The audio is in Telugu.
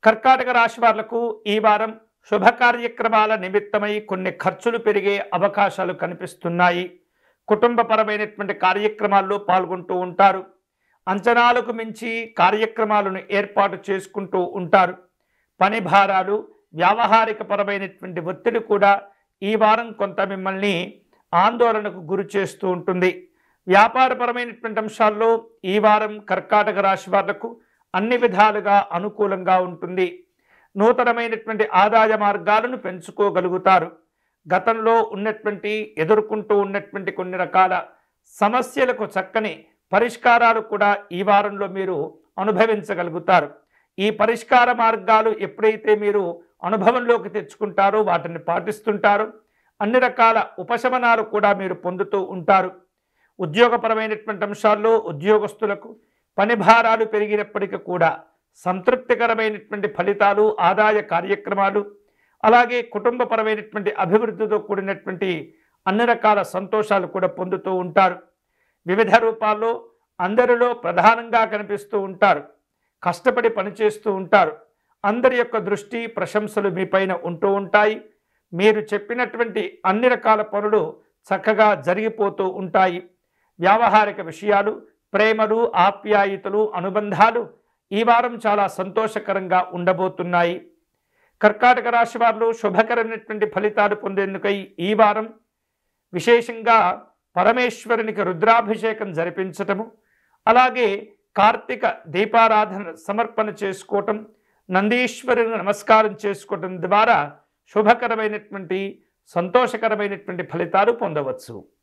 కర్కాటక రాశి వాళ్లకు ఈ వారం శుభ కార్యక్రమాల నిమిత్తమై కొన్ని ఖర్చులు పెరిగే అవకాశాలు కనిపిస్తున్నాయి. కుటుంబపరమైనటువంటి కార్యక్రమాల్లో పాల్గొంటూ ఉంటారు. అంచనాలకు మించి కార్యక్రమాలను ఏర్పాటు చేసుకుంటూ ఉంటారు. పని భారాలు, వ్యావహారిక పరమైనటువంటి ఒత్తిడి కూడా ఈ వారం కొంత మిమ్మల్ని ఆందోళనకు గురి చేస్తూ ఉంటుంది. వ్యాపారపరమైనటువంటి అంశాల్లో ఈ వారం కర్కాటక రాశి వాళ్లకు అన్ని విధాలుగా అనుకూలంగా ఉంటుంది. నూతనమైనటువంటి ఆదాయ మార్గాలను పెంచుకోగలుగుతారు. గతంలో ఎదుర్కొంటూ ఉన్నటువంటి కొన్ని రకాల సమస్యలకు చక్కని పరిష్కారాలు కూడా ఈ వారంలో మీరు అనుభవించగలుగుతారు. ఈ పరిష్కార మార్గాలు ఎప్పుడైతే మీరు అనుభవంలోకి తెచ్చుకుంటారో, వాటిని పాటిస్తుంటారో, అన్ని రకాల ఉపశమనాలు కూడా మీరు పొందుతూ ఉంటారు. ఉద్యోగపరమైనటువంటి అంశాల్లో ఉద్యోగస్తులకు పని భారాలు పెరిగినప్పటికీ కూడా సంతృప్తికరమైనటువంటి ఫలితాలు, ఆదాయ కార్యక్రమాలు, అలాగే కుటుంబపరమైనటువంటి అభివృద్ధితో కూడినటువంటి అన్ని రకాల సంతోషాలు కూడా పొందుతూ ఉంటారు. వివిధ రూపాల్లో అందరిలో ప్రధానంగా కనిపిస్తూ ఉంటారు. కష్టపడి పనిచేస్తూ ఉంటారు. అందరి యొక్క దృష్టి, ప్రశంసలు మీపైన ఉంటూ ఉంటాయి. మీరు చెప్పినటువంటి అన్ని రకాల పనులు చక్కగా జరిగిపోతూ ఉంటాయి. వ్యావహారిక విషయాలు, ప్రేమలు, ఆప్యాయతలు, అనుబంధాలు ఈ వారం చాలా సంతోషకరంగా ఉండబోతున్నాయి. కర్కాటక రాశి వారు శుభకరమైనటువంటి ఫలితాలు పొందేందుకై ఈ వారం విశేషంగా పరమేశ్వరునికి రుద్రాభిషేకం జరిపించటము, అలాగే కార్తీక దీపారాధన సమర్పణ చేసుకోవటం, నందీశ్వరుని నమస్కారం చేసుకోవటం ద్వారా శుభకరమైనటువంటి సంతోషకరమైనటువంటి ఫలితాలు పొందవచ్చు.